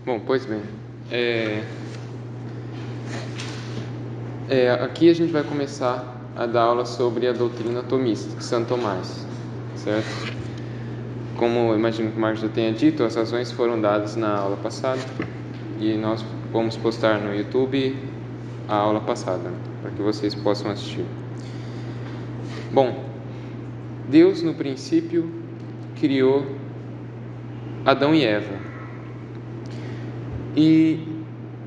Bom, pois bem, aqui a gente vai começar a dar aula sobre a doutrina tomista de Santo Tomás, certo? Como eu imagino que o Marcos já tenha dito, as razões foram dadas na aula passada e nós vamos postar no YouTube a aula passada, para que vocês possam assistir. Bom, Deus no princípio criou Adão e Eva. E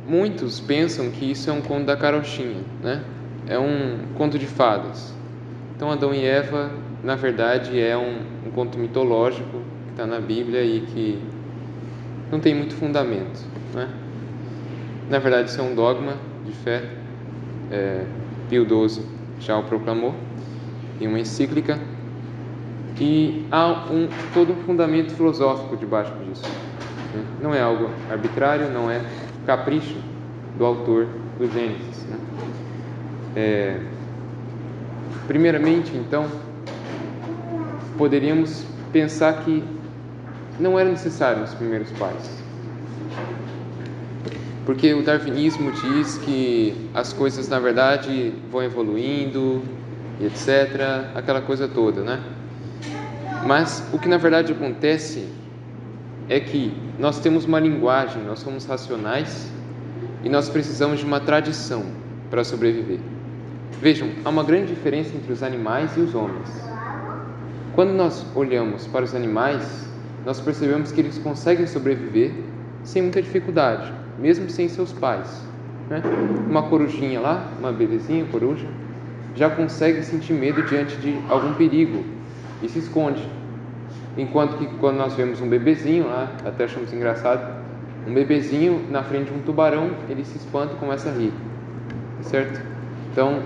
muitos pensam que isso é um conto da carochinha, né? É um conto de fadas. Então Adão e Eva, na verdade, é um conto mitológico que está na Bíblia e que não tem muito fundamento, né? Na verdade, isso é um dogma de fé. Pio XII já o proclamou em uma encíclica. E há todo um fundamento filosófico debaixo disso. Não é algo arbitrário, não é capricho do autor do Gênesis, né? Primeiramente, então, poderíamos pensar que não eram necessários os primeiros pais, porque o darwinismo diz que as coisas na verdade vão evoluindo e etc, aquela coisa toda, né? Mas o que na verdade acontece é que nós temos uma linguagem, nós somos racionais e nós precisamos de uma tradição para sobreviver. Vejam, há uma grande diferença entre os animais e os homens. Quando nós olhamos para os animais, nós percebemos que eles conseguem sobreviver sem muita dificuldade, mesmo sem seus pais, né? Uma corujinha lá, uma bebezinha coruja, já consegue sentir medo diante de algum perigo e se esconde. Enquanto que quando nós vemos um bebezinho lá, até achamos engraçado, um bebezinho na frente de um tubarão, ele se espanta e começa a rir, certo? Então,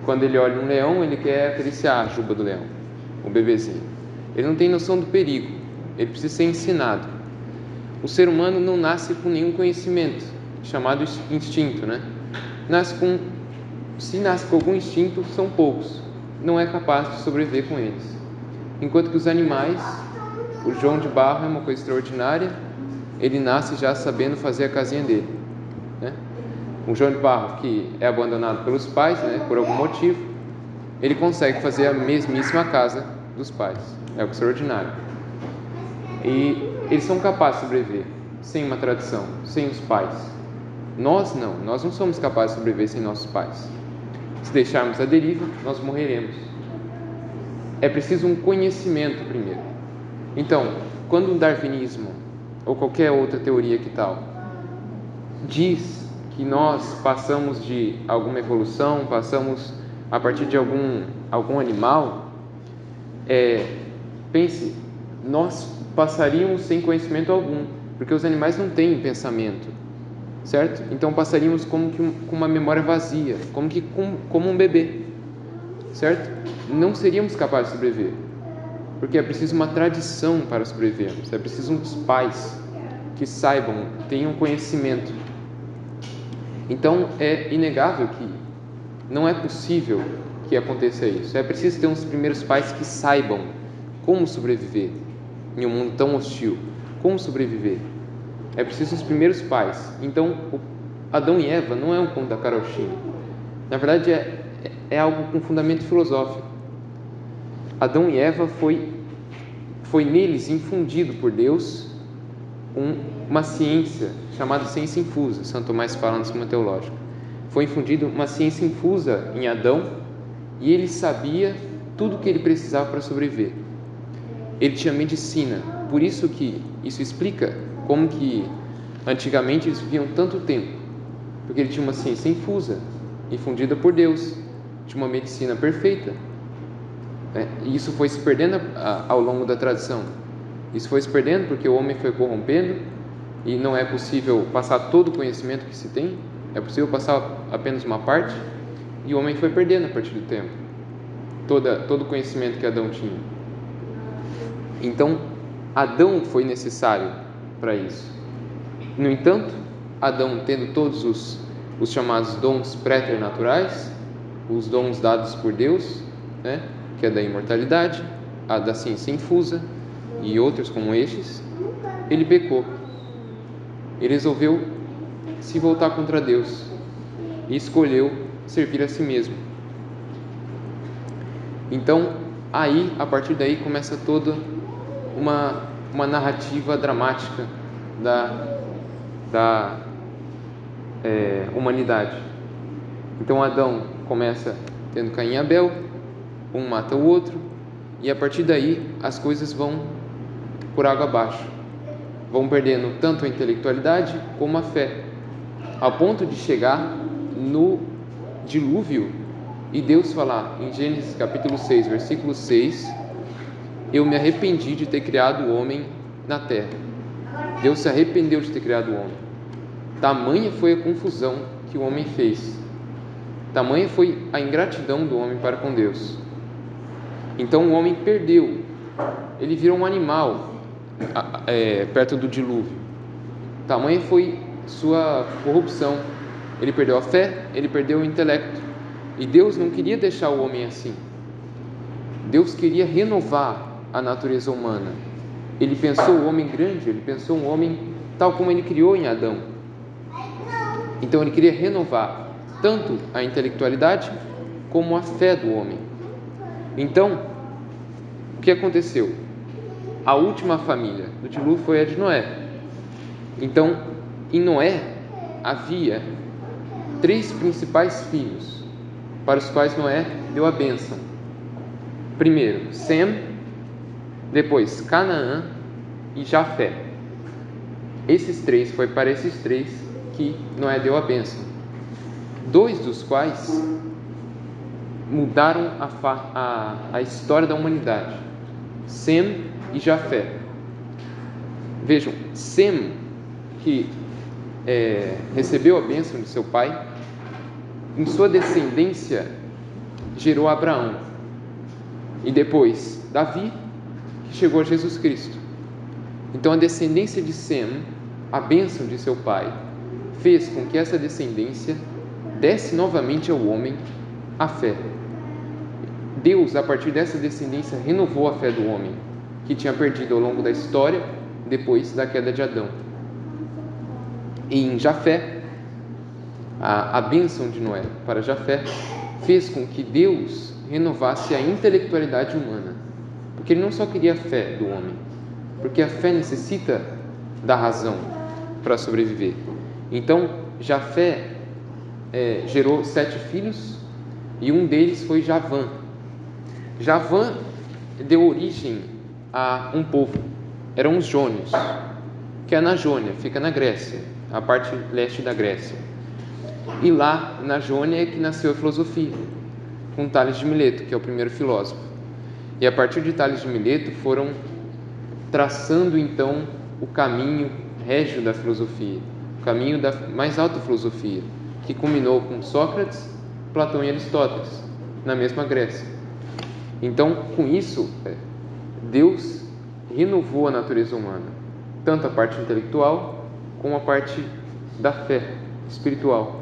quando ele olha um leão, ele quer acariciar a juba do leão, o bebezinho. Ele não tem noção do perigo, ele precisa ser ensinado. O ser humano não nasce com nenhum conhecimento, chamado instinto, né? Se nasce com algum instinto, são poucos, não é capaz de sobreviver com eles. Enquanto que os animais, o João de Barro é uma coisa extraordinária, ele nasce já sabendo fazer a casinha dele, né? O João de Barro, que é abandonado pelos pais, né, por algum motivo, ele consegue fazer a mesmíssima casa dos pais, é algo extraordinário. E eles são capazes de sobreviver sem uma tradição, sem os pais. Nós não somos capazes de sobreviver sem nossos pais. Se deixarmos a deriva, nós morreremos. É preciso um conhecimento primeiro. Então, quando o darwinismo ou qualquer outra teoria que tal diz que nós passamos de alguma evolução, passamos a partir de algum animal, pense, nós passaríamos sem conhecimento algum, porque os animais não têm pensamento, certo? Então passaríamos como que com uma memória vazia, como um bebê, certo? Não seríamos capazes de sobreviver, porque é preciso uma tradição para sobrevivermos, é preciso uns pais que saibam, tenham conhecimento. Então é inegável que não é possível que aconteça isso. É preciso ter uns primeiros pais que saibam como sobreviver em um mundo tão hostil, como sobreviver. É preciso os primeiros pais. Então Adão e Eva não é um conto da carochinha, na verdade é algo com fundamento filosófico. Adão e Eva foi neles infundido por Deus uma ciência chamada ciência infusa. Santo Tomás fala no Esquema Teológico. Foi infundido uma ciência infusa em Adão e ele sabia tudo o que ele precisava para sobreviver. Ele tinha medicina, por isso que isso explica como que antigamente eles viviam tanto tempo, porque ele tinha uma ciência infusa, infundida por Deus, tinha uma medicina perfeita, né? E isso foi se perdendo ao longo da tradição. Isso foi se perdendo porque o homem foi corrompendo e não é possível passar todo o conhecimento que se tem, é possível passar apenas uma parte, e o homem foi perdendo a partir do tempo todo o conhecimento que Adão tinha. Então Adão foi necessário para isso. No entanto, Adão, tendo todos os chamados dons préternaturais, os dons dados por Deus, né, que é da imortalidade, a da ciência infusa e outros como estes, ele pecou. ele resolveu se voltar contra Deus e escolheu servir a si mesmo. Então, aí, a partir daí, começa toda uma narrativa dramática da humanidade. Então, Adão começa tendo Caim e Abel, um mata o outro, e a partir daí as coisas vão por água abaixo, vão perdendo tanto a intelectualidade como a fé, ao ponto de chegar no dilúvio e Deus falar em Gênesis capítulo 6, versículo 6: eu me arrependi de ter criado o homem na terra. Deus se arrependeu de ter criado o homem. Tamanha foi a confusão que o homem fez, tamanha foi a ingratidão do homem para com Deus. Então o homem perdeu, ele virou um animal perto do dilúvio. Tamanha foi sua corrupção, ele perdeu a fé, ele perdeu o intelecto. E Deus não queria deixar o homem assim. Deus queria renovar a natureza humana. Ele pensou o homem grande, ele pensou um homem tal como ele criou em Adão. Então ele queria renovar tanto a intelectualidade como a fé do homem. Então, o que aconteceu? A última família do dilúvio foi a de Noé. Então, em Noé havia 3 principais filhos para os quais Noé deu a bênção. Primeiro, Sem, depois Canaã e Jafé. Foi para esses 3 que Noé deu a bênção. 2 dos quais mudaram a história da humanidade: Sem e Jafé. Vejam, Sem, que recebeu a bênção de seu pai, em sua descendência gerou Abraão, e depois Davi, que chegou a Jesus Cristo. Então a descendência de Sem, a bênção de seu pai, fez com que essa descendência desse novamente ao homem a fé. Deus, a partir dessa descendência, renovou a fé do homem, que tinha perdido ao longo da história depois da queda de Adão. E em Jafé, a bênção de Noé para Jafé fez com que Deus renovasse a intelectualidade humana, porque Ele não só queria a fé do homem, porque a fé necessita da razão para sobreviver. Então, Jafé gerou 7 filhos, e um deles foi Javã. Javã deu origem a um povo, eram os jônios, que é na Jônia, fica na Grécia, a parte leste da Grécia. E lá na Jônia é que nasceu a filosofia, com Tales de Mileto, que é o primeiro filósofo. E a partir de Tales de Mileto foram traçando então o caminho régio da filosofia, o caminho da mais alta filosofia, que culminou com Sócrates, Platão e Aristóteles, na mesma Grécia. Então, com isso, Deus renovou a natureza humana, tanto a parte intelectual como a parte da fé espiritual.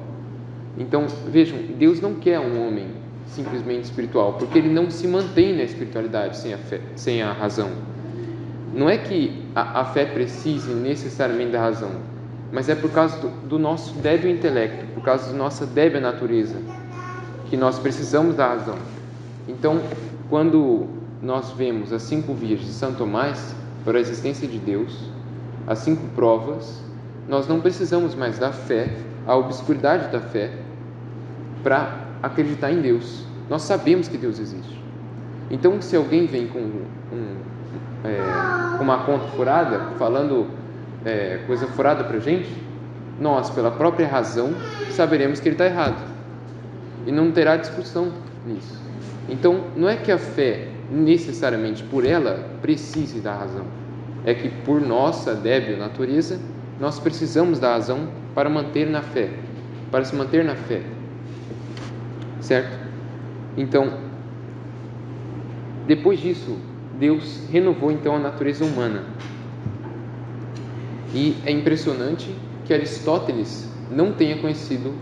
Então, vejam, Deus não quer um homem simplesmente espiritual, porque ele não se mantém na espiritualidade sem a fé, sem a razão. Não é que a fé precise necessariamente da razão, mas é por causa do nosso débil intelecto, por causa da nossa débil natureza, que nós precisamos da razão. Então, quando nós vemos as 5 vias de Santo Tomás para a existência de Deus, as 5 provas, nós não precisamos mais da fé, a obscuridade da fé, para acreditar em Deus. Nós sabemos que Deus existe. Então, se alguém vem com uma conta furada, falando coisa furada para a gente, nós, pela própria razão, saberemos que ele está errado, e não terá discussão nisso. Então, não é que a fé, necessariamente por ela, precise da razão. É que por nossa débil natureza, nós precisamos da razão para manter na fé, para se manter na fé. Certo? Então, depois disso, Deus renovou então a natureza humana. E é impressionante que Aristóteles não tenha conhecido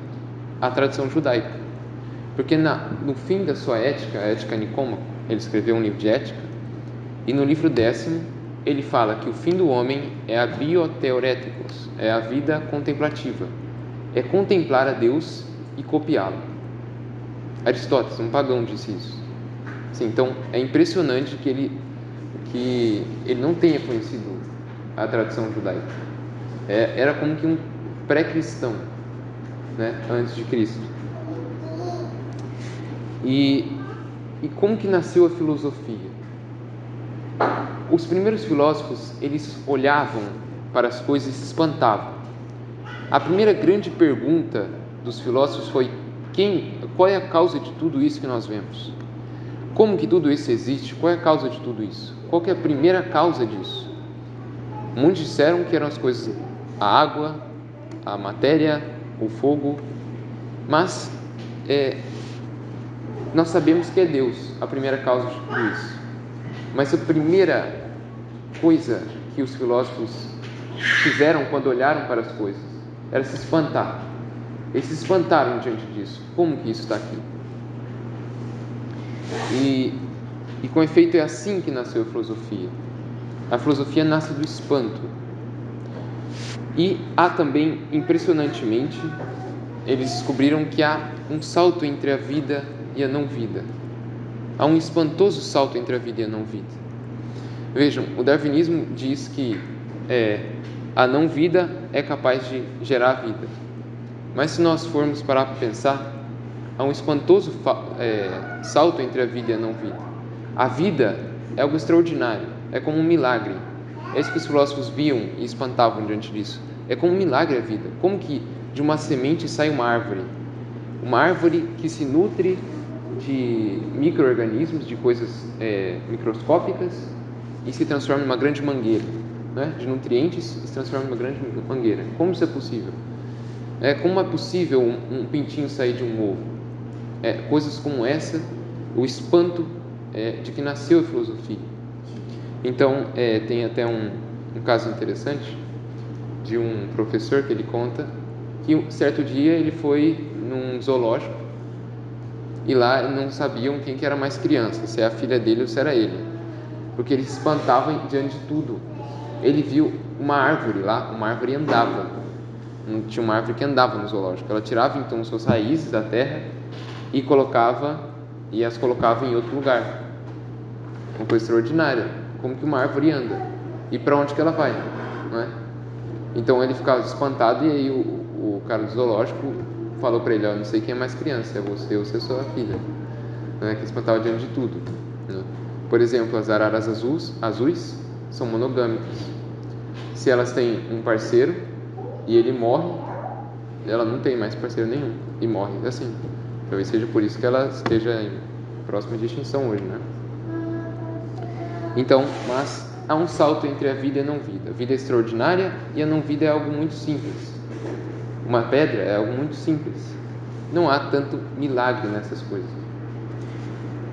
a tradição judaica, porque no fim da sua ética, a Ética Nicômaco, ele escreveu um livro de ética, e no livro 10º ele fala que o fim do homem é a biotheoreticos, é a vida contemplativa, é contemplar a Deus e copiá-lo. Aristóteles, um pagão, disse isso. Sim, então é impressionante que ele não tenha conhecido a tradição judaica. Era como que um pré-cristão, né, antes de Cristo. E como que nasceu a filosofia? Os primeiros filósofos, eles olhavam para as coisas e se espantavam. A primeira grande pergunta dos filósofos foi: qual é a causa de tudo isso que nós vemos? Como que tudo isso existe? Qual é a causa de tudo isso? Qual que é a primeira causa disso? Muitos disseram que eram as coisas, a água, a matéria, o fogo, mas nós sabemos que é Deus a primeira causa de tudo isso. Mas a primeira coisa que os filósofos fizeram quando olharam para as coisas era se espantar. Eles se espantaram diante disso. Como que isso está aqui? E com efeito é assim que nasceu a filosofia. A filosofia nasce do espanto. E há também, impressionantemente, eles descobriram que há um salto entre a vida e a não-vida. Há um espantoso salto entre a vida e a não-vida. Vejam, o darwinismo diz que a não-vida é capaz de gerar a vida. Mas se nós formos parar para pensar, há um espantoso salto entre a vida e a não-vida. A vida é algo extraordinário, é como um milagre. É isso que os filósofos viam e espantavam diante disso. É como um milagre a vida. Como que de uma semente sai uma árvore? Uma árvore que se nutre de micro-organismos, de coisas microscópicas, e se transforma em uma grande mangueira, né? De nutrientes e se transforma em uma grande mangueira. Como isso é possível? Como é possível um pintinho sair de um ovo? Coisas como essa, o espanto de que nasceu a filosofia. Então, tem até um caso interessante de um professor que ele conta que um certo dia ele foi num zoológico e lá não sabiam quem que era mais criança, se é a filha dele ou se era ele, porque ele se espantava diante de tudo. Ele viu uma árvore lá, uma árvore andava. Tinha uma árvore que andava no zoológico. Ela tirava então suas raízes da terra e as colocava em outro lugar. Uma coisa extraordinária, como que uma árvore anda e para onde que ela vai, não é? Então ele ficava espantado e aí o cara do zoológico falou para ele: eu não sei quem é mais criança, é você ou se é sua filha, né? Que espantava diante de tudo, né? Por exemplo, as araras azuis são monogâmicas. Se elas têm um parceiro e ele morre, ela não tem mais parceiro nenhum e morre assim. Talvez seja por isso que ela esteja próxima de extinção hoje, né? Então, mas há um salto entre a vida e a não-vida. A vida é extraordinária e a não-vida é algo muito simples. Uma pedra é algo muito simples. Não há tanto milagre nessas coisas.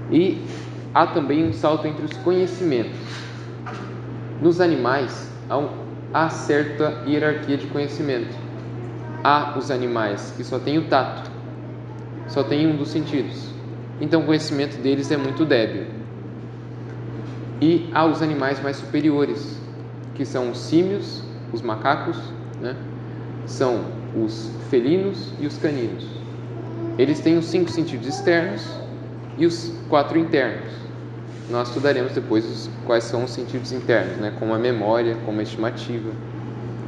E há também um salto entre os conhecimentos. Nos animais há certa hierarquia de conhecimento. Há os animais que só têm o tato, só têm um dos sentidos. Então o conhecimento deles é muito débil. E há os animais mais superiores, que são os símios, os macacos, né? São os felinos e os caninos. Eles têm os 5 sentidos externos e os 4 internos. Nós estudaremos depois quais são os sentidos internos, né? Como a memória, como a estimativa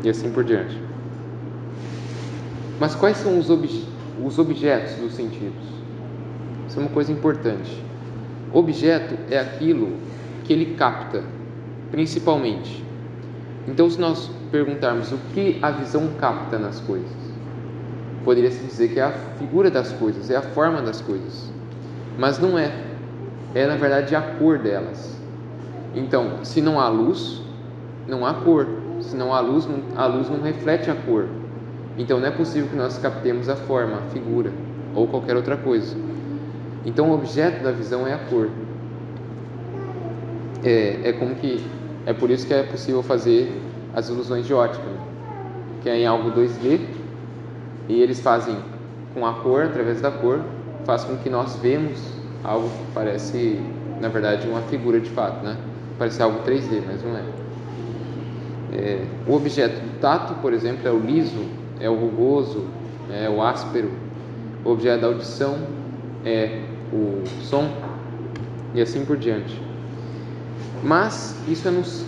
e assim por diante. Mas quais são os objetos dos sentidos? Isso é uma coisa importante. Objeto é aquilo que ele capta, principalmente. Então, se nós perguntarmos o que a visão capta nas coisas, poderia-se dizer que é a figura das coisas, é a forma das coisas. Mas não é. É, na verdade, a cor delas. Então, se não há luz, não há cor. Se não há luz não reflete a cor. Então, não é possível que nós captemos a forma, a figura, ou qualquer outra coisa. Então, o objeto da visão é a cor. É por isso que é possível fazer as ilusões de ótica, que é em algo 2D, e eles fazem com a cor, através da cor, faz com que nós vemos algo que parece, na verdade, uma figura de fato, né? Parece algo 3D, mas não é. O objeto do tato, por exemplo, é o liso, é o rugoso, é o áspero. O objeto da audição é o som, e assim por diante. Mas isso é nos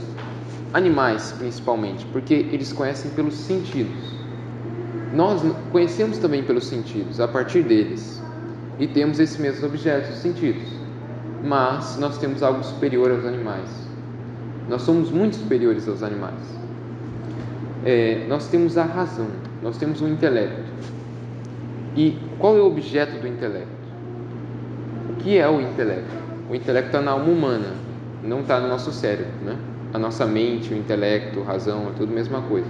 animais, principalmente, porque eles conhecem pelos sentidos. Nós conhecemos também pelos sentidos, a partir deles, e temos esses mesmos objetos, os sentidos. Mas nós temos algo superior aos animais. Nós somos muito superiores aos animais. Nós temos a razão, nós temos o intelecto. E qual é o objeto do intelecto? O que é o intelecto? O intelecto está na alma humana, não está no nosso cérebro, né? A nossa mente, o intelecto, a razão, é tudo a mesma coisa.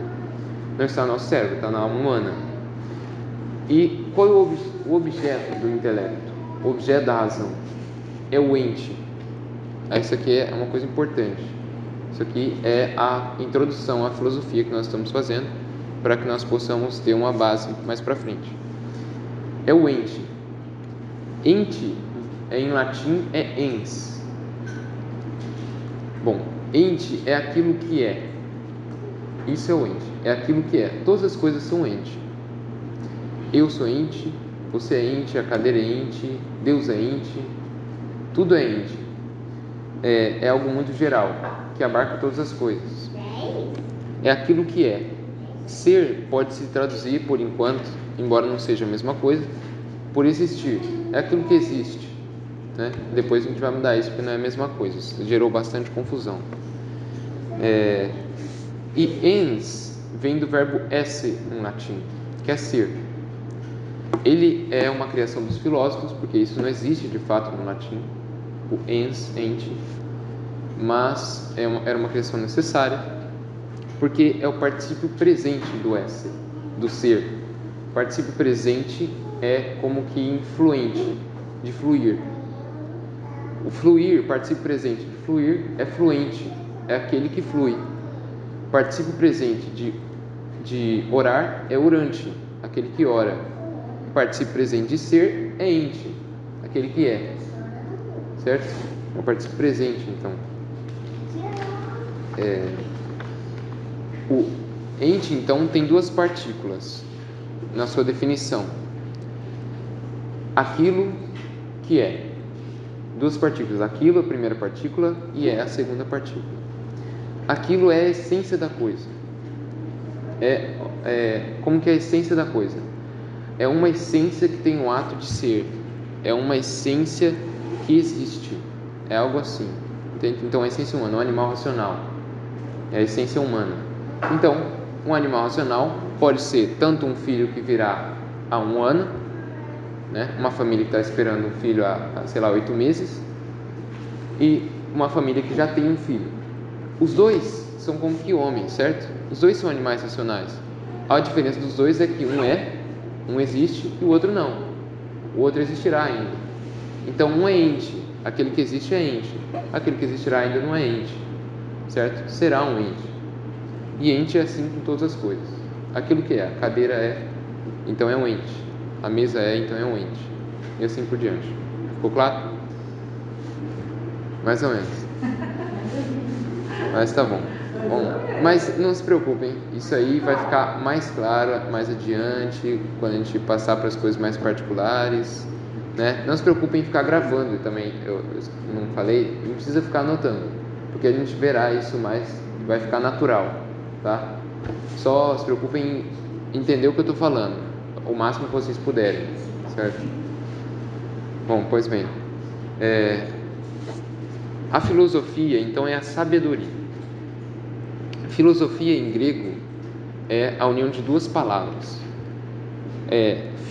Não está no nosso cérebro, está na alma humana. E qual é o objeto do intelecto? O objeto da razão é o ente. Isso aqui é uma coisa importante. Isso aqui é a introdução à filosofia que nós estamos fazendo, para que nós possamos ter uma base mais para frente. É o ente. Ente, em latim, é ens. Bom, ente é aquilo que é. Isso é o ente, é aquilo que é. Todas as coisas são ente. Eu sou ente, você é ente, a cadeira é ente, Deus é ente, tudo é ente. É algo muito geral, que abarca todas as coisas. É aquilo que é. Ser pode se traduzir, por enquanto, embora não seja a mesma coisa, por existir. É aquilo que existe, né? Depois a gente vai mudar isso, porque não é a mesma coisa. Isso gerou bastante confusão. E ens vem do verbo esse em latim, que é ser. Ele é uma criação dos filósofos, porque isso não existe de fato no latim, o ens, ente, mas era uma criação necessária, porque é o particípio presente do esse, do ser. O particípio presente é como que influente, de fluir. O fluir, particípio presente de fluir, é fluente, é aquele que flui. O particípio presente de orar é orante, aquele que ora. O particípio presente de ser é ente, aquele que é. Certo? É o particípio presente, então. O ente, então, tem duas partículas na sua definição. Aquilo que é. Duas partículas. Aquilo é a primeira partícula e é a segunda partícula. Aquilo é a essência da coisa. Como que é a essência da coisa? É uma essência que tem o ato de ser. É uma essência que existe. É algo assim. Entende? Então, a essência humana é um animal racional. É a essência humana. Então, um animal racional pode ser tanto um filho que virá há 1 ano, né? Uma família que está esperando um filho há, sei lá, 8 meses, e uma família que já tem um filho. Os dois são como que homens, certo? Os dois são animais racionais. A diferença dos dois é que um existe e o outro não. O outro existirá ainda. Então, um é ente. Aquele que existe é ente. Aquele que existirá ainda não é ente, certo? Será um ente. E ente é assim com todas as coisas. Aquilo que é, a cadeira é, então é um ente. A mesa é, então é um ente. E assim por diante. Ficou claro? Mais ou menos. Mas tá bom. Mas não se preocupem, isso aí vai ficar mais claro mais adiante, quando a gente passar para as coisas mais particulares, né? Não se preocupem em ficar gravando também. Eu não falei, não precisa ficar anotando, porque a gente verá isso mais, vai ficar natural, tá? Só se preocupem em entender o que eu estou falando, o máximo que vocês puderem, certo? Bom, pois bem, a filosofia, então, é a sabedoria. Filosofia em grego é a união de duas palavras.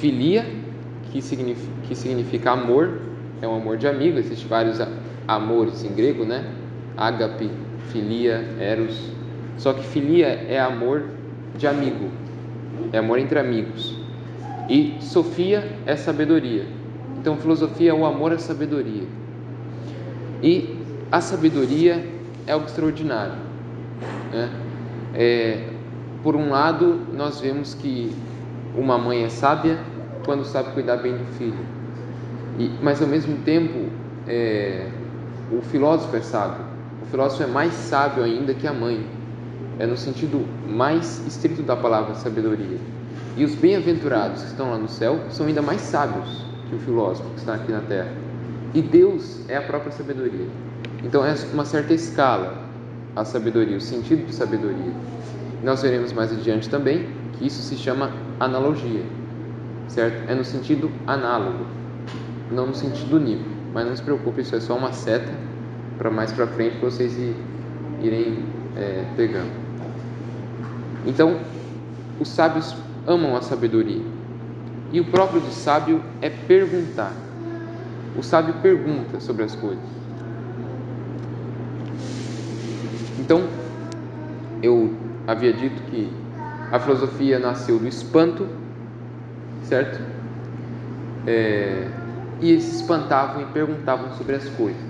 Filia, que significa amor, é um amor de amigo. Existem vários amores em grego, né? Ágape, filia, eros. Só que filia é amor de amigo, é amor entre amigos. E sofia é sabedoria. Então, filosofia é o amor à sabedoria. E a sabedoria é algo extraordinário, né? Por um lado, nós vemos que uma mãe é sábia quando sabe cuidar bem do filho, mas ao mesmo tempo o filósofo é sábio. O filósofo é mais sábio ainda que a mãe, é no sentido mais estrito da palavra sabedoria. E os bem-aventurados que estão lá no céu são ainda mais sábios que o filósofo que está aqui na terra. E Deus é a própria sabedoria. Então é uma certa escala a sabedoria, o sentido de sabedoria. Nós veremos mais adiante também que isso se chama analogia, certo? É no sentido análogo, não no sentido unívoco. Mas não se preocupe, isso é só uma seta para mais para frente para vocês irem pegando. Então, os sábios amam a sabedoria. E o próprio do sábio é perguntar. O sábio pergunta sobre as coisas. Então, eu havia dito que a filosofia nasceu do espanto, certo? E eles se espantavam e perguntavam sobre as coisas.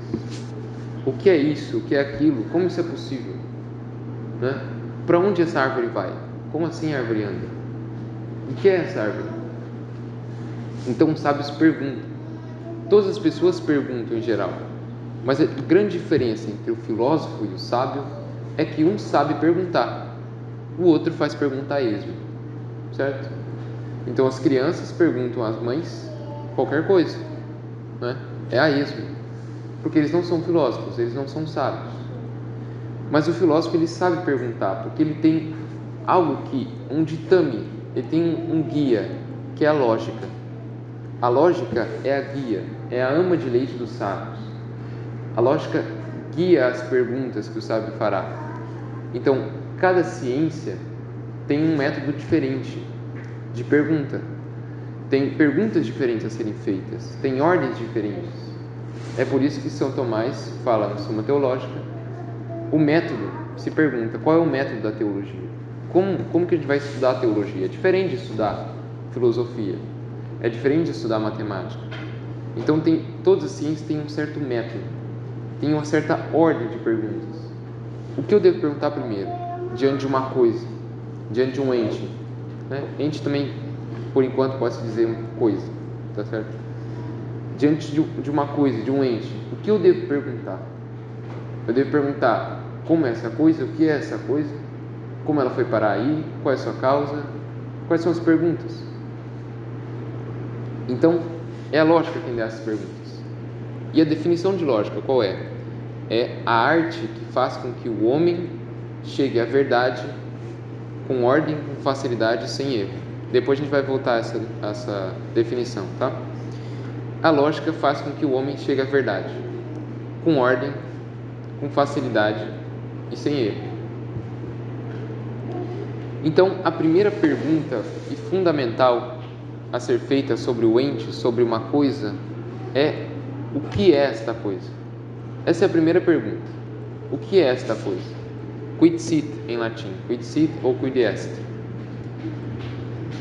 O que é isso? O que é aquilo? Como isso é possível? Né? Para onde essa árvore vai? Como assim a árvore anda? O que é essa árvore? Então os sábios perguntam. Todas as pessoas perguntam em geral. Mas a grande diferença entre o filósofo e o sábio é que um sabe perguntar, o outro faz pergunta a esmo, certo? Então as crianças perguntam às mães qualquer coisa, né? É a esmo, porque eles não são filósofos, eles não são sábios. Mas o filósofo ele sabe perguntar, porque ele tem algo um ditame, ele tem um guia, que é a lógica. A lógica é a guia, é a ama de leite dos sábios. A lógica guia as perguntas que o sábio fará. Então, cada ciência tem um método diferente de pergunta. Tem perguntas diferentes a serem feitas, tem ordens diferentes. É por isso que São Tomás fala na Suma Teológica, o método, se pergunta, qual é o método da teologia? Como que a gente vai estudar a teologia? É diferente de estudar filosofia, é diferente de estudar matemática. Então, todas as ciências têm um certo método, tem uma certa ordem de perguntas. O que eu devo perguntar primeiro? Diante de uma coisa, diante de um ente, né? Ente também, por enquanto, pode-se dizer coisa, tá certo? Diante de uma coisa, de um ente, o que eu devo perguntar? Eu devo perguntar como é essa coisa, o que é essa coisa, como ela foi parar aí, qual é a sua causa, quais são as perguntas. Então, é a lógica quem dá essas perguntas. E a definição de lógica qual é? É a arte que faz com que o homem chegue à verdade com ordem, com facilidade e sem erro. Depois a gente vai voltar a essa definição, tá? A lógica faz com que o homem chegue à verdade com ordem, com facilidade e sem erro. Então, a primeira pergunta e fundamental a ser feita sobre o ente, sobre uma coisa, é o que é esta coisa? Essa é a primeira pergunta. O que é esta coisa? Quid sit em latim, quid sit ou quid est.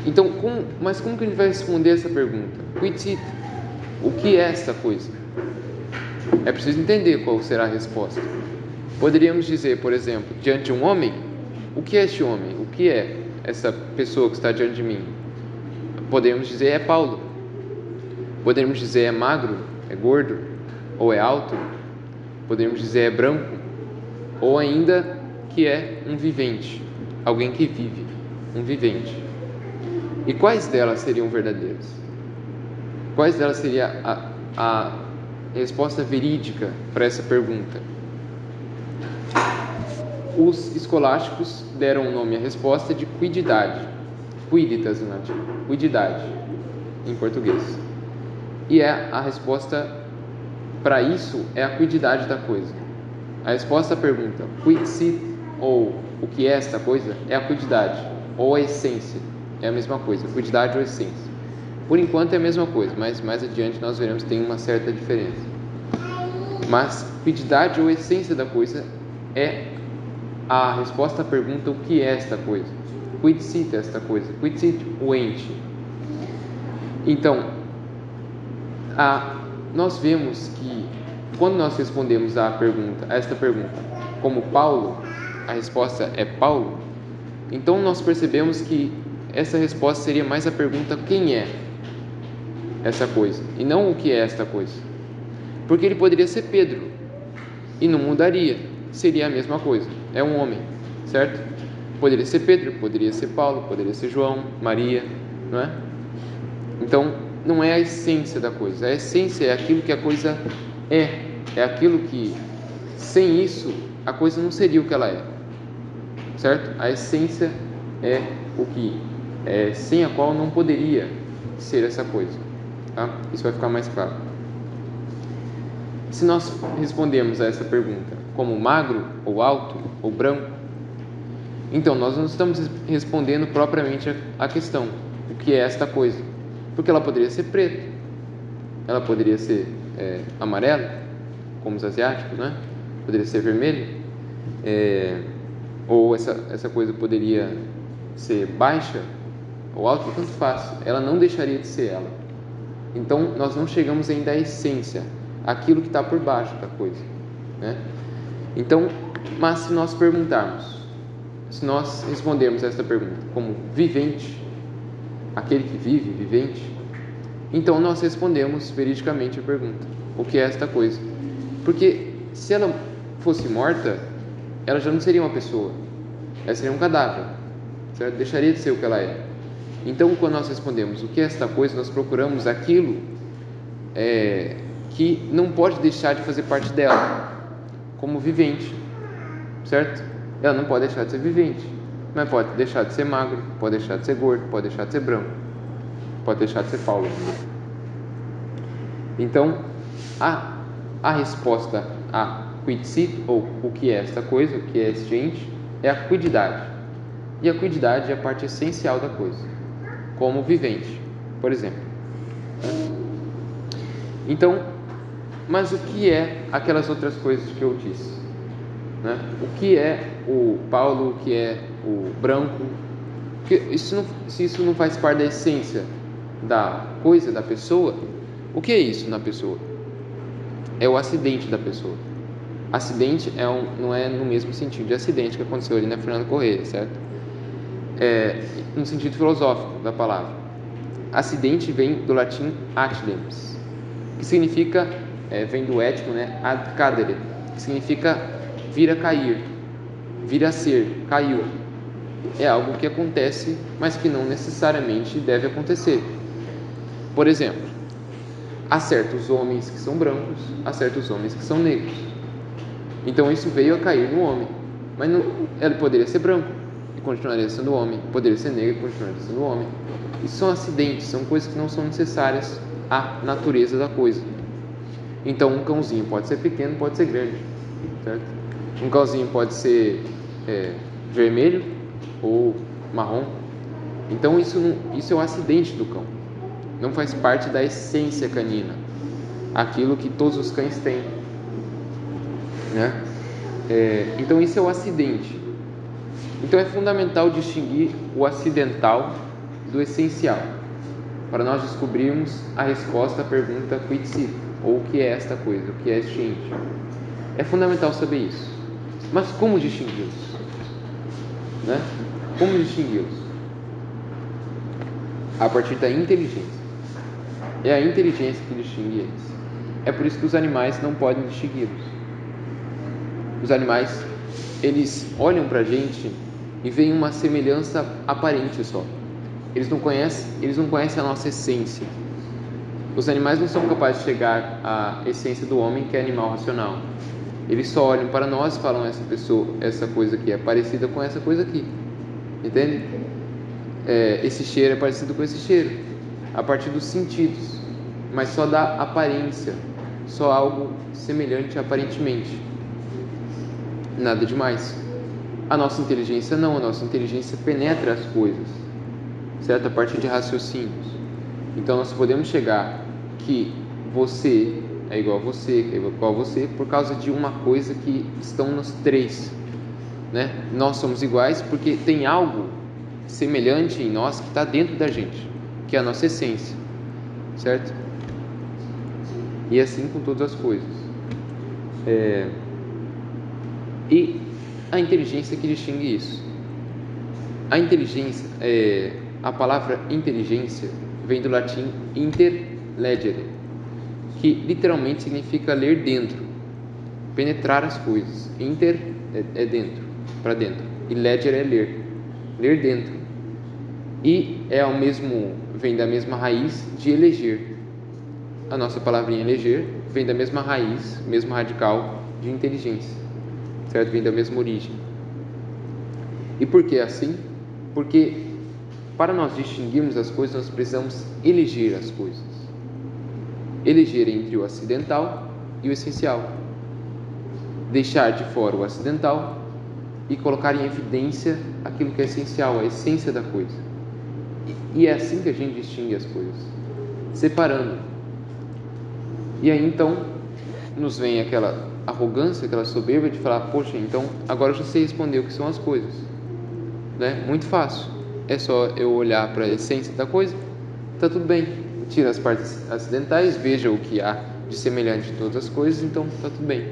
Então, mas como que a gente vai responder essa pergunta? Quid sit, o que é esta coisa? É preciso entender qual será a resposta. Poderíamos dizer, por exemplo, diante de um homem, o que é este homem? O que é essa pessoa que está diante de mim? Podemos dizer é Paulo. Podemos dizer é magro, é gordo, ou é alto. Podemos dizer é branco, ou ainda que é um vivente, alguém que vive, um vivente. E quais delas seriam verdadeiras? Quais delas seria a resposta verídica para essa pergunta? Os escolásticos deram o nome à resposta de quididade, quiditas em latim, quididade em português. E a resposta para isso é a quididade da coisa. A resposta à pergunta quid sit, ou o que é esta coisa, é a quididade, ou a essência, é a mesma coisa, quididade ou essência. Por enquanto é a mesma coisa, mas mais adiante nós veremos que tem uma certa diferença. Mas quididade ou essência da coisa é a resposta à pergunta o que é esta coisa. Quid sit esta coisa, quid sit o ente. Então, nós vemos que quando nós respondemos a esta pergunta como Paulo, a resposta é Paulo, então nós percebemos que essa resposta seria mais a pergunta quem é essa coisa, e não o que é esta coisa. Porque ele poderia ser Pedro, e não mudaria, seria a mesma coisa, é um homem, certo? Poderia ser Pedro, poderia ser Paulo, poderia ser João, Maria, não é? Então, não é a essência da coisa. A essência é aquilo que a coisa é aquilo que, sem isso, a coisa não seria o que ela é, certo? A essência é o que sem a qual não poderia ser essa coisa, tá? Isso vai ficar mais claro. Se nós respondemos a essa pergunta como magro, ou alto, ou branco, então nós não estamos respondendo propriamente a questão, o que é esta coisa, porque ela poderia ser preta, ela poderia ser amarela, como os asiáticos, né? Poderia ser vermelho, ou essa coisa poderia ser baixa ou alta, tanto faz, ela não deixaria de ser ela. Então nós não chegamos ainda à essência, aquilo que está por baixo da coisa, né? Então, mas se nós perguntarmos, se nós respondermos esta pergunta como vivente, aquele que vive, vivente, então nós respondemos veridicamente a pergunta, o que é esta coisa? Porque se ela fosse morta, ela já não seria uma pessoa, ela seria um cadáver, certo? Deixaria de ser o que ela é. Então, quando nós respondemos o que é esta coisa, nós procuramos aquilo que não pode deixar de fazer parte dela, como vivente, certo? Ela não pode deixar de ser vivente, mas pode deixar de ser magro, pode deixar de ser gordo, pode deixar de ser branco, pode deixar de ser Paulo. Então, a resposta a quid sit, ou o que é esta coisa, o que é este ente, é a quididade. E a quididade é a parte essencial da coisa, como vivente, por exemplo. Então, mas o que é aquelas outras coisas que eu disse, né? O que é o Paulo, o que é o branco? Porque se isso não faz parte da essência da coisa, da pessoa, o que é isso na pessoa? É o acidente da pessoa. Acidente não é no mesmo sentido de acidente que aconteceu ali na Fernanda Corrêa, certo? No sentido filosófico da palavra. Acidente vem do latim accidens, que significa, vem do étimo, né, ad cadere, que significa vir a cair, vir a ser, caiu. É algo que acontece, mas que não necessariamente deve acontecer. Por exemplo, há certos homens que são brancos, há certos homens que são negros. Então isso veio a cair no homem, mas ele poderia ser branco e continuaria sendo homem, poderia ser negro e continuaria sendo homem. Isso são acidentes, são coisas que não são necessárias à natureza da coisa. Então um cãozinho pode ser pequeno, pode ser grande, certo? Um cãozinho pode ser vermelho ou marrom. Então isso é o acidente do cão, não faz parte da essência canina, aquilo que todos os cães têm, né? Então isso é o acidente. Então é fundamental distinguir o acidental do essencial, para nós descobrirmos a resposta à pergunta quid sit, ou o que é esta coisa, o que é este ente. É fundamental saber isso. Mas como distingui-los? Né? Como distingui-los? A partir da inteligência. É a inteligência que distingue eles. É por isso que os animais não podem distingui-los. Os animais, eles olham para a gente e veem uma semelhança aparente só. Eles não conhecem a nossa essência. Os animais não são capazes de chegar à essência do homem, que é animal racional. Eles só olham para nós e falam: essa coisa aqui é parecida com essa coisa aqui, entende? Esse cheiro é parecido com esse cheiro, a partir dos sentidos, mas só da aparência, só algo semelhante aparentemente, nada demais. A nossa inteligência não, a nossa inteligência penetra as coisas, certo? A partir de raciocínios. Então nós podemos chegar que você é igual a você, que é igual a você, por causa de uma coisa que estão nos três, né? Nós somos iguais porque tem algo semelhante em nós que está dentro da gente, que é a nossa essência, certo? E assim com todas as coisas. E a inteligência que distingue isso. A inteligência, a palavra inteligência vem do latim interlegere, que literalmente significa ler dentro, penetrar as coisas. Inter é dentro, para dentro, e legere é ler. ler dentro. E vem da mesma raiz de eleger. A nossa palavrinha eleger vem da mesma raiz, mesmo radical de inteligência, certo? Vem da mesma origem. E por que assim? Porque para nós distinguirmos as coisas, nós precisamos eleger as coisas. Eleger entre o acidental e o essencial. Deixar de fora o acidental e colocar em evidência aquilo que é essencial, a essência da coisa. E é assim que a gente distingue as coisas, separando. E aí então nos vem aquela arrogância, aquela soberba de falar: poxa, então agora eu já sei responder o que são as coisas, né? Muito fácil, é só eu olhar para a essência da coisa, tá tudo bem. Tira as partes acidentais, veja o que há de semelhante em todas as coisas, então tá tudo bem.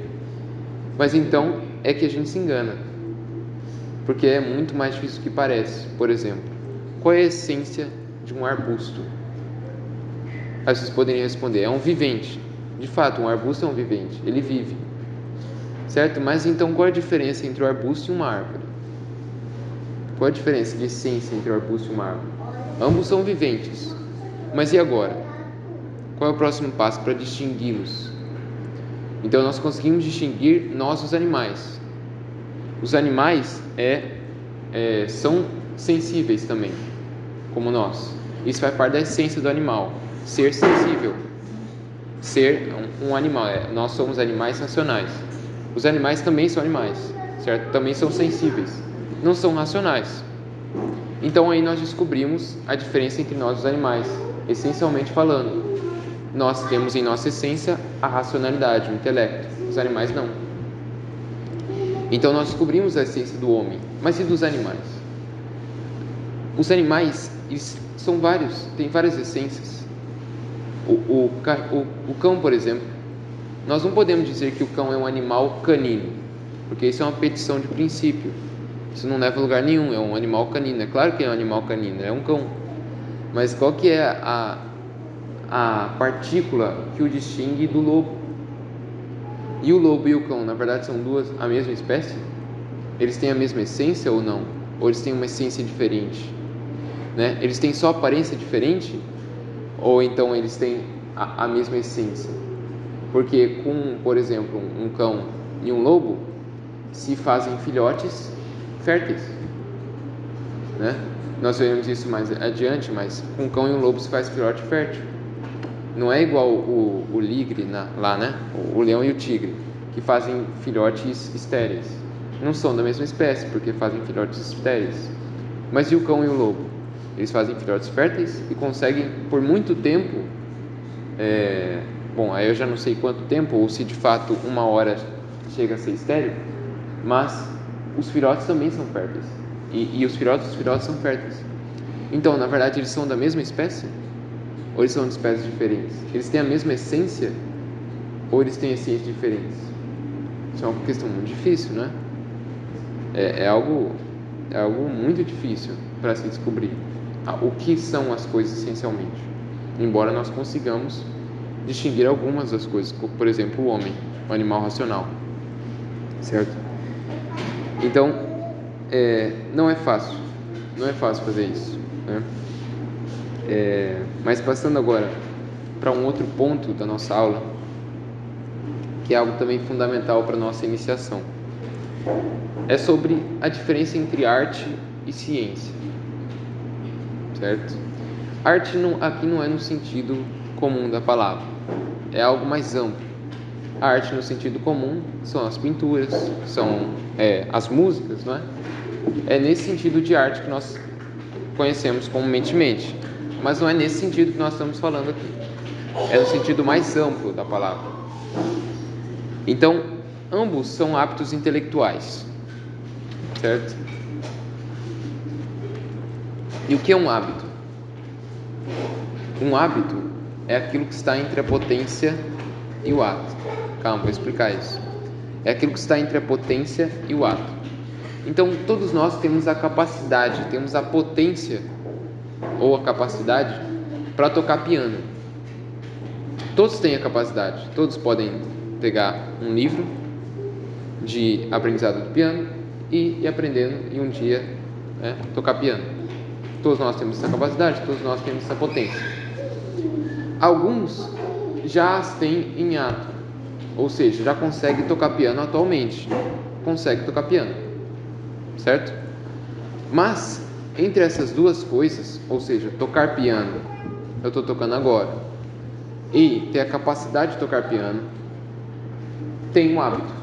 Mas então é que a gente se engana, porque é muito mais difícil do que parece. Por exemplo, qual é a essência de um arbusto? Aí vocês poderiam responder: é um vivente. De fato, um arbusto é um vivente, ele vive, certo? Mas então qual é a diferença entre o arbusto e uma árvore? Qual é a diferença de essência entre o arbusto e uma árvore? Ambos são viventes, mas e agora? Qual é o próximo passo para distingui-los? Então nós conseguimos distinguir nós os animais. Os animais são sensíveis também, como nós. Isso faz parte da essência do animal, ser sensível, ser um animal. Nós somos animais racionais. Os animais também são animais, certo? Também são sensíveis, não são racionais. Então aí nós descobrimos a diferença entre nós e os animais, essencialmente falando. Nós temos em nossa essência a racionalidade, o intelecto. Os animais não. Então nós descobrimos a essência do homem. Mas e dos animais? Os animais, eles são vários, têm várias essências. O cão, por exemplo, nós não podemos dizer que o cão é um animal canino, porque isso é uma petição de princípio. Isso não leva a lugar nenhum, é um animal canino. É claro que é um animal canino, é um cão. Mas qual que é a partícula que o distingue do lobo? E o lobo e o cão, na verdade, são a mesma espécie? Eles têm a mesma essência ou não? Ou eles têm uma essência diferente? Né? Eles têm só aparência diferente? Ou então eles têm a mesma essência? Porque com, por exemplo, um cão e um lobo se fazem filhotes férteis, né? Nós veremos isso mais adiante, mas com um cão e um lobo se faz filhote fértil. Não é igual o ligre lá, né? O leão e o tigre, que fazem filhotes estéreis. Não são da mesma espécie, porque fazem filhotes estéreis. Mas e o cão e o lobo? Eles fazem filhotes férteis e conseguem por muito tempo, aí eu já não sei quanto tempo, ou se de fato uma hora chega a ser estéril, mas os filhotes também são férteis. E os filhotes são férteis. Então, na verdade, eles são da mesma espécie? Ou eles são de espécies diferentes? Eles têm a mesma essência? Ou eles têm essências diferentes? Isso é uma questão muito difícil, né? É algo muito difícil para se descobrir o que são as coisas essencialmente. Embora nós consigamos distinguir algumas das coisas, por exemplo, o homem, o animal racional, certo? Então, não é fácil fazer isso, né? Mas passando agora para um outro ponto da nossa aula, que é algo também fundamental para a nossa iniciação, é sobre a diferença entre arte e ciência, certo? Arte aqui não é no sentido comum da palavra, é algo mais amplo. A arte no sentido comum são as pinturas, são as músicas, não é? É nesse sentido de arte que nós conhecemos comumente, mas não é nesse sentido que nós estamos falando aqui. É no sentido mais amplo da palavra. Então, ambos são hábitos intelectuais, certo? E o que é um hábito? Um hábito é aquilo que está entre a potência e o ato. Calma, vou explicar isso. É aquilo que está entre a potência e o ato. Então, todos nós temos a capacidade, temos a potência ou a capacidade para tocar piano. Todos têm a capacidade, todos podem pegar um livro de aprendizado do piano e ir aprendendo e um dia né? Tocar piano. Todos nós temos essa capacidade, todos nós temos essa potência. Alguns já as têm em ato, ou seja, já conseguem tocar piano atualmente, conseguem tocar piano, certo? Mas entre essas duas coisas, ou seja, tocar piano, eu estou tocando agora, e ter a capacidade de tocar piano, tem um hábito.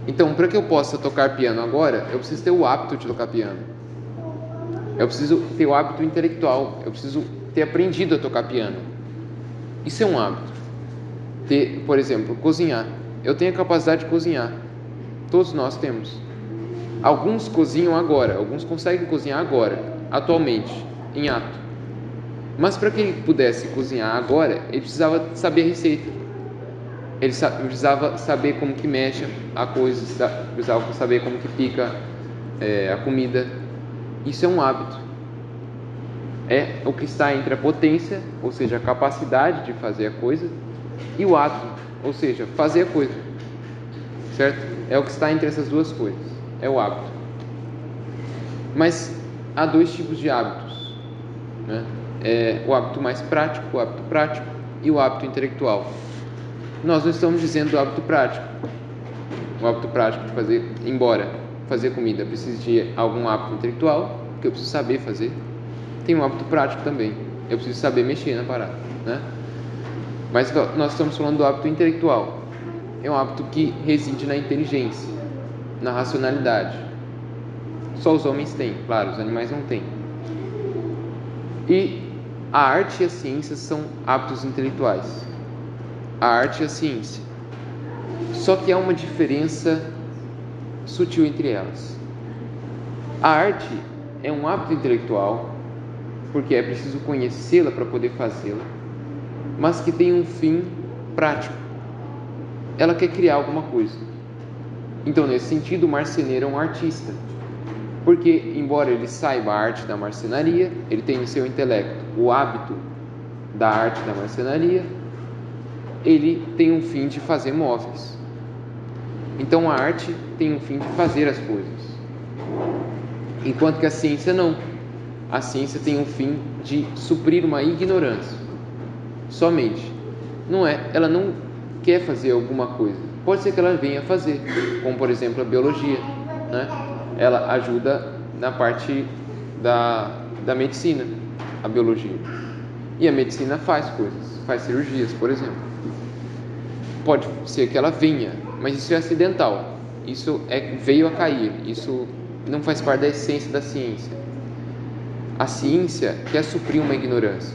Então, para que eu possa tocar piano agora, eu preciso ter o hábito de tocar piano. Eu preciso ter o hábito intelectual, eu preciso ter aprendido a tocar piano. Isso é um hábito. Ter, por exemplo, cozinhar. Eu tenho a capacidade de cozinhar. Todos nós temos. Alguns cozinham agora, alguns conseguem cozinhar agora, atualmente, em ato. Mas para que ele pudesse cozinhar agora, ele precisava saber a receita. Ele precisava saber como que mexe a coisa, precisava saber como que pica a comida. Isso é um hábito. É o que está entre a potência, ou seja, a capacidade de fazer a coisa, e o ato, ou seja, fazer a coisa. Certo? É o que está entre essas duas coisas. É o hábito. Mas há dois tipos de hábitos, né? O hábito mais prático, o hábito prático, e o hábito intelectual. Nós não estamos dizendo do hábito prático. O hábito prático de fazer, embora fazer comida precise de algum hábito intelectual, que eu preciso saber fazer, tem um hábito prático também. Eu preciso saber mexer na parada, né? Mas nós estamos falando do hábito intelectual. É um hábito que reside na inteligência, na racionalidade. Só os homens têm, claro, os animais não têm. E a arte e a ciência são hábitos intelectuais. A arte e a ciência. Só que há uma diferença sutil entre elas. A arte é um hábito intelectual, porque é preciso conhecê-la para poder fazê-la, mas que tem um fim prático. Ela quer criar alguma coisa. Então, nesse sentido, o marceneiro é um artista, porque, embora ele saiba a arte da marcenaria, ele tem em seu intelecto o hábito da arte da marcenaria, ele tem um fim de fazer móveis. Então, a arte tem um fim de fazer as coisas, enquanto que a ciência não. A ciência tem um fim de suprir uma ignorância, somente. Não é, ela não quer fazer alguma coisa. Pode ser que ela venha fazer, como por exemplo a biologia, né? Ela ajuda na parte da medicina, a biologia. E a medicina faz coisas, faz cirurgias, por exemplo. Pode ser que ela venha, mas isso é acidental. Isso veio a cair. Isso não faz parte da essência da ciência. A ciência quer suprir uma ignorância,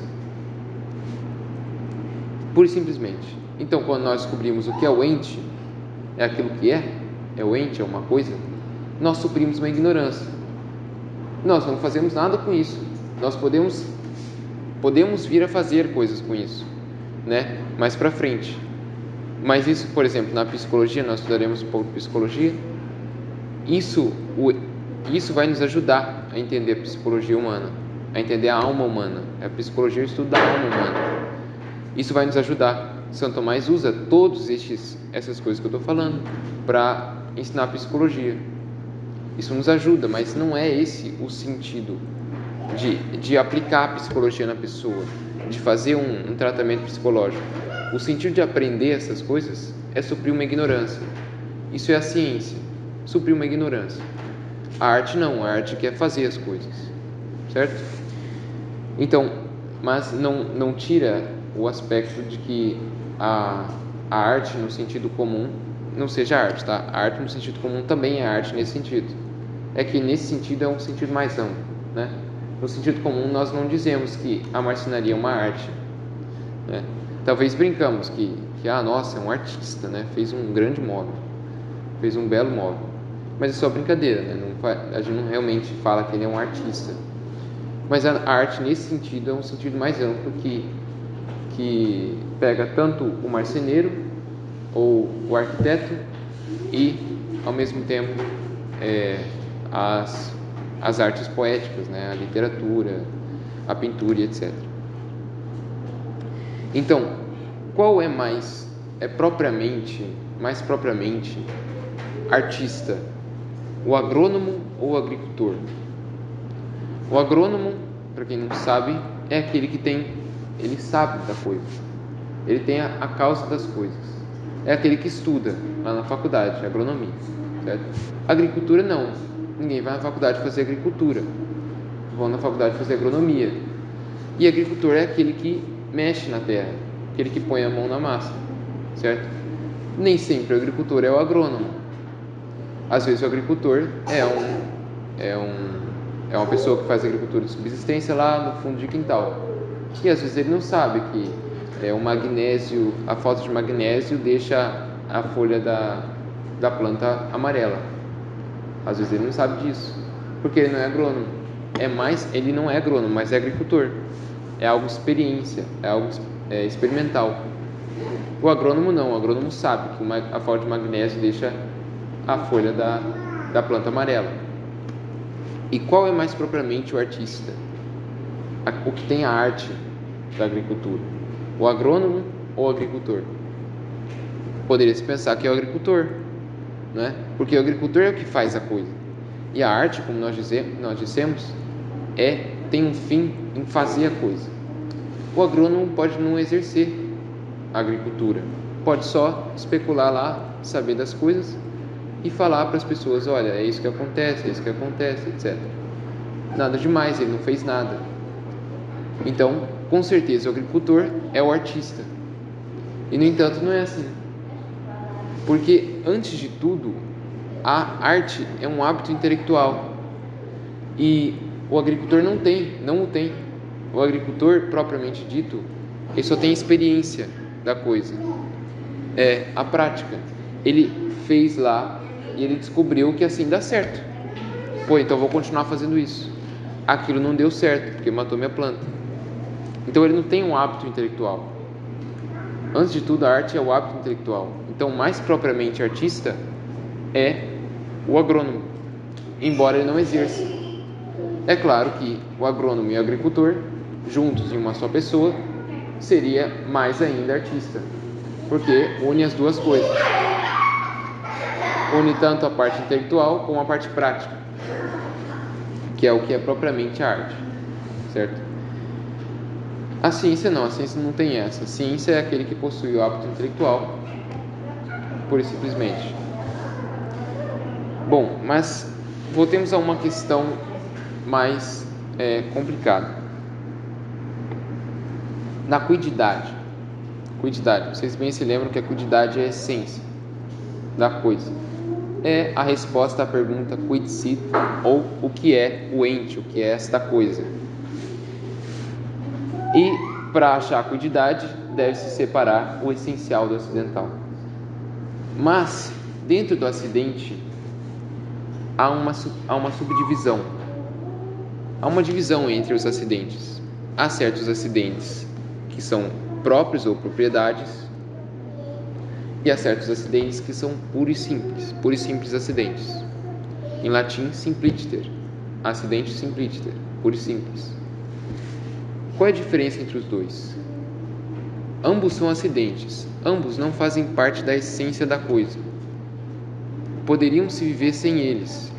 pura e simplesmente. Então, quando nós descobrimos o que é o ente, é aquilo que é o ente, é uma coisa, nós suprimos uma ignorância. Nós não fazemos nada com isso. Nós podemos vir a fazer coisas com isso, né? Mais para frente. Mas isso, por exemplo, na psicologia, nós estudaremos um pouco de psicologia. Isso vai nos ajudar a entender a psicologia humana, a entender a alma humana. A psicologia é o estudo da alma humana. Isso vai nos ajudar. São Tomás usa todas essas coisas que eu estou falando para ensinar a psicologia. Isso nos ajuda, mas não é esse o sentido de aplicar a psicologia na pessoa, de fazer um tratamento psicológico. O sentido de aprender essas coisas é suprir uma ignorância. Isso é a ciência, suprir uma ignorância. A arte não, a arte quer fazer as coisas, certo? Então, mas não tira o aspecto de que a arte no sentido comum não seja arte, tá? A arte no sentido comum também é arte nesse sentido. É que nesse sentido é um sentido mais amplo, né? No sentido comum nós não dizemos que a marcenaria é uma arte, né? Talvez brincamos que nossa, é um artista, né? Fez um grande móvel, fez um belo móvel. Mas é só brincadeira, né? A gente não realmente fala que ele é um artista. Mas a arte nesse sentido é um sentido mais amplo que pega tanto o marceneiro ou o arquiteto e, ao mesmo tempo, as artes poéticas, né? A literatura, a pintura, etc. Então, qual é mais propriamente artista? O agrônomo ou o agricultor? O agrônomo, para quem não sabe, é aquele que ele sabe da coisa, ele tem a causa das coisas, é aquele que estuda lá na faculdade, agronomia, certo? Agricultura não, ninguém vai na faculdade fazer agricultura, vão na faculdade fazer agronomia. E agricultor é aquele que mexe na terra, aquele que põe a mão na massa, certo? Nem sempre o agricultor é o agrônomo. Às vezes o agricultor é uma pessoa que faz agricultura de subsistência lá no fundo de quintal. E às vezes ele não sabe que a falta de magnésio deixa a folha da planta amarela. Às vezes ele não sabe disso, porque ele não é agrônomo. Ele não é agrônomo, mas é agricultor. É algo experiência, é algo experimental. O agrônomo não, o agrônomo sabe que a falta de magnésio deixa a folha da planta amarela. E qual é mais propriamente o artista? O que tem a arte da agricultura? O agrônomo ou o agricultor? Poderia-se pensar que é o agricultor, né? Porque o agricultor é o que faz a coisa. E a arte, como nós dissemos, tem um fim em fazer a coisa. O agrônomo pode não exercer a agricultura, pode só especular lá, saber das coisas e falar para as pessoas: olha, é isso que acontece, etc. Nada demais, ele não fez nada. Então, com certeza, o agricultor é o artista. E, no entanto, não é assim. Porque, antes de tudo, a arte é um hábito intelectual. E o agricultor não o tem. O agricultor, propriamente dito, ele só tem experiência da coisa. É a prática. Ele fez lá e ele descobriu que assim dá certo. Então vou continuar fazendo isso. Aquilo não deu certo, porque matou minha planta. Então ele não tem um hábito intelectual. Antes de tudo, a arte é o hábito intelectual. Então, mais propriamente artista é o agrônomo, embora ele não exerça. É claro que o agrônomo e o agricultor, juntos em uma só pessoa, seria mais ainda artista, porque une as duas coisas. Une tanto a parte intelectual como a parte prática, que é o que é propriamente a arte, certo? A ciência não tem essa. A ciência é aquele que possui o hábito intelectual, pura e simplesmente. Bom, mas voltemos a uma questão mais complicada. Na cuididade, vocês bem se lembram que a cuididade é a essência da coisa. É a resposta à pergunta quid sit, ou o que é o ente, o que é esta coisa. E para achar a cuididade, deve-se separar o essencial do acidental. Mas, dentro do acidente, há uma subdivisão. Há uma divisão entre os acidentes. Há certos acidentes que são próprios ou propriedades, e há certos acidentes que são puros e simples acidentes. Em latim, simpliciter, acidente simpliciter, puro e simples. Qual é a diferença entre os dois? Ambos são acidentes, ambos não fazem parte da essência da coisa. Poderiam se viver sem eles,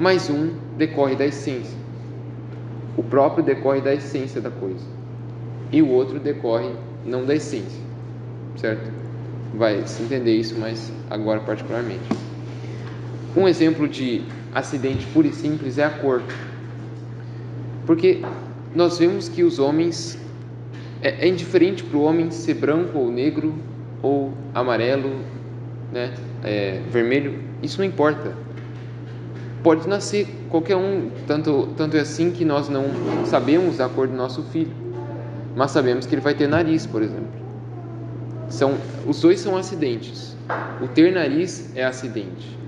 mas um decorre da essência. O próprio decorre da essência da coisa, e o outro decorre não da essência, certo? Vai se entender isso, mas agora particularmente. Um exemplo de acidente puro e simples é a cor, porque nós vemos que os homens, é indiferente para o homem ser branco ou negro, ou amarelo, né, vermelho, isso não importa. Pode nascer qualquer um, tanto é assim que nós não sabemos a cor do nosso filho, mas sabemos que ele vai ter nariz, por exemplo. Os dois são acidentes. O ter nariz é acidente,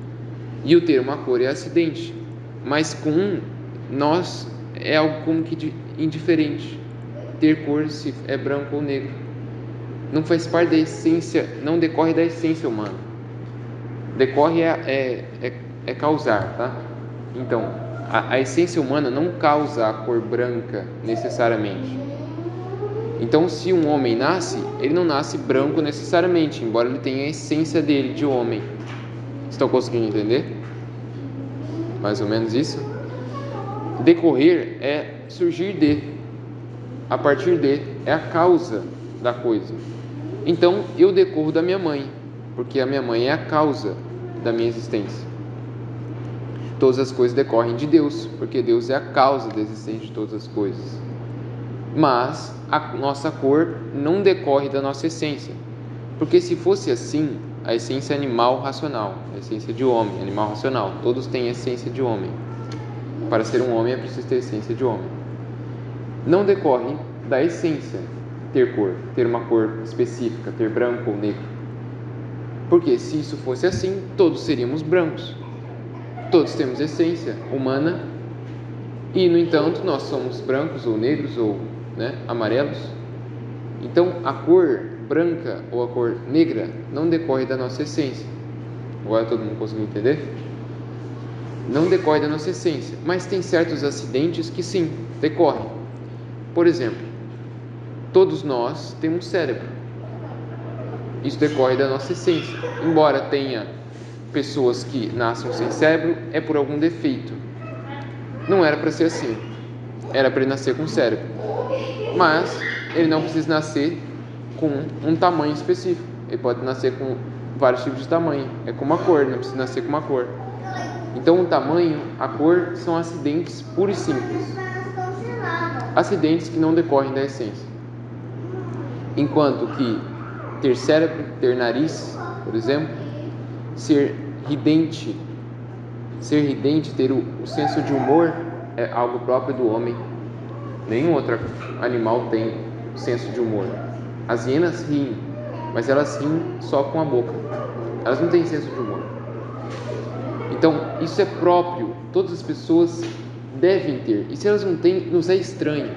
e o ter uma cor é acidente, mas com nós é algo como que indiferente. Ter cor, se é branco ou negro, não faz parte da essência, não decorre da essência humana. Decorre é causar, tá? Então, a essência humana não causa a cor branca necessariamente. Então, se um homem nasce, ele não nasce branco necessariamente, embora ele tenha a essência dele de homem. Estão conseguindo entender? mais ou menos isso. Decorrer é surgir de, a partir de, é a causa da coisa. Então eu decorro da minha mãe, porque a minha mãe é a causa da minha existência. Todas as coisas decorrem de Deus, porque Deus é a causa da existência de todas as coisas. Mas a nossa cor não decorre da nossa essência, porque se fosse assim, a essência animal racional, a essência de homem, animal racional, todos têm a essência de homem. Para ser um homem é preciso ter a essência de homem. Não decorre da essência ter cor, ter uma cor específica, ter branco ou negro. Porque se isso fosse assim, todos seríamos brancos. Todos temos essência humana e, no entanto, nós somos brancos ou negros ou amarelos. Então, a cor branca ou a cor negra não decorre da nossa essência. Agora todo mundo conseguiu entender? Não decorre da nossa essência, mas tem certos acidentes que sim, decorrem. Por exemplo, todos nós temos cérebro. Isso decorre da nossa essência. Embora tenha pessoas que nascem sem cérebro, é por algum defeito. Não era para ser assim. Era para ele nascer com cérebro. Mas ele não precisa nascer com um tamanho específico. Ele pode nascer com vários tipos de tamanho. É como a cor, não precisa nascer com uma cor. Então o tamanho, a cor, são acidentes puros e simples. Acidentes que não decorrem da essência. Enquanto que ter cérebro, ter nariz, por exemplo, ser ridente, ter o senso de humor é algo próprio do homem. Nenhum outro animal tem senso de humor. As hienas riem, mas elas riem só com a boca. Elas não têm senso de humor. Então, isso é próprio, todas as pessoas devem ter. E se elas não têm, nos é estranho.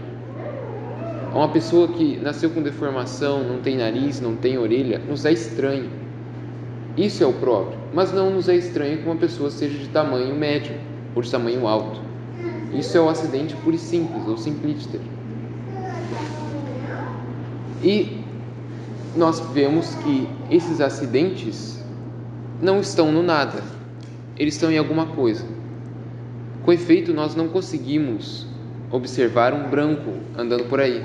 Uma pessoa que nasceu com deformação, não tem nariz, não tem orelha, nos é estranho. Isso é o próprio. Mas não nos é estranho que uma pessoa seja de tamanho médio ou de tamanho alto. Isso é o acidente puro e simples, ou simplíster. E nós vemos que esses acidentes não estão no nada. Eles estão em alguma coisa. Com efeito, nós não conseguimos observar um branco andando por aí,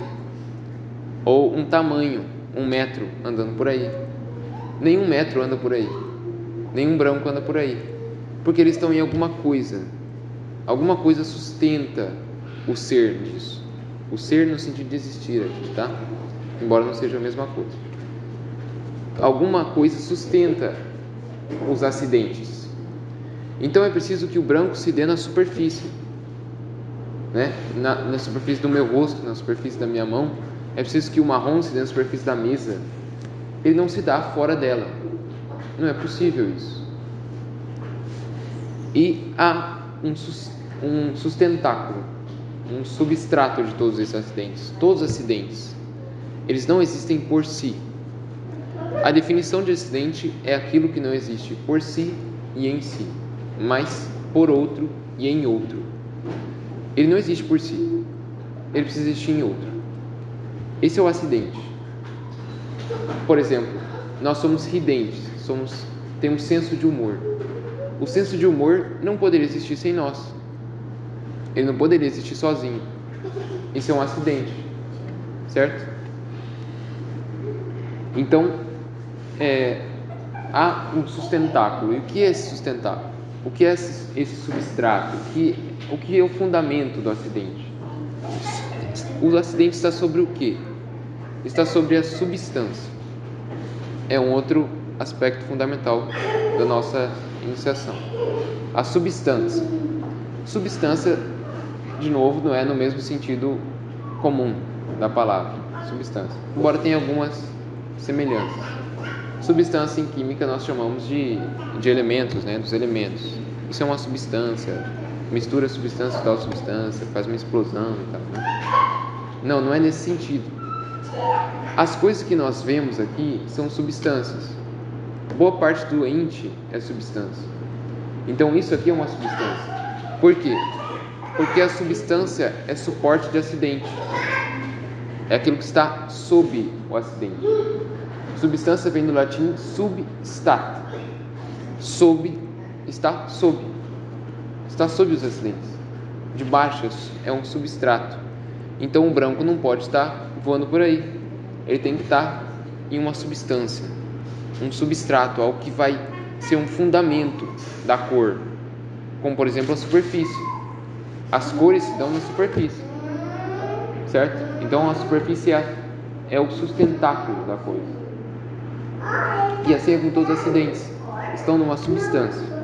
ou um tamanho, 1 metro andando por aí. Nenhum metro anda por aí, nenhum branco anda por aí, porque eles estão em alguma coisa. Alguma coisa sustenta o ser disso. O ser no sentido de existir aqui, tá? Embora não seja a mesma coisa. Alguma coisa sustenta os acidentes. Então é preciso que o branco se dê na superfície, na superfície do meu rosto, na superfície da minha mão. É preciso que o marrom se dê na superfície da mesa. Ele não se dá fora dela. Não é possível isso. E há um sustentáculo, um substrato de todos esses acidentes. Todos os acidentes, eles não existem por si. A definição de acidente é aquilo que não existe por si e em si, mas por outro e em outro. Ele não existe por si, ele precisa existir em outro. Esse é o acidente. Por exemplo, nós somos ridentes, temos senso de humor. O senso de humor não poderia existir sem nós. Ele não poderia existir sozinho. Isso é um acidente, certo? Então, há um sustentáculo. E o que é esse sustentáculo? O que é esse substrato? O que é o fundamento do acidente? O acidente está sobre o quê? Está sobre a substância. É um outro aspecto fundamental da nossa iniciação. A substância. Substância, de novo, não é no mesmo sentido comum da palavra substância, embora tenha algumas semelhanças. Substância em química nós chamamos de elementos, dos elementos. Isso é uma substância, mistura substância com tal substância, faz uma explosão e tal, Não é nesse sentido. As coisas que nós vemos aqui são substâncias. Boa parte do ente é substância. Então isso aqui é uma substância. Por quê? Porque a substância é suporte de acidente. É aquilo que está sob o acidente. Substância vem do latim substat. Sob, está sob. está sob os acidentes. Debaixo é um substrato. Então o branco não pode estar voando por aí. Ele tem que estar em uma substância, um substrato, algo que vai ser um fundamento da cor, como por exemplo a superfície. As cores se dão na superfície, certo? Então a superfície é o sustentáculo da coisa. E assim é com todos os acidentes, estão numa substância.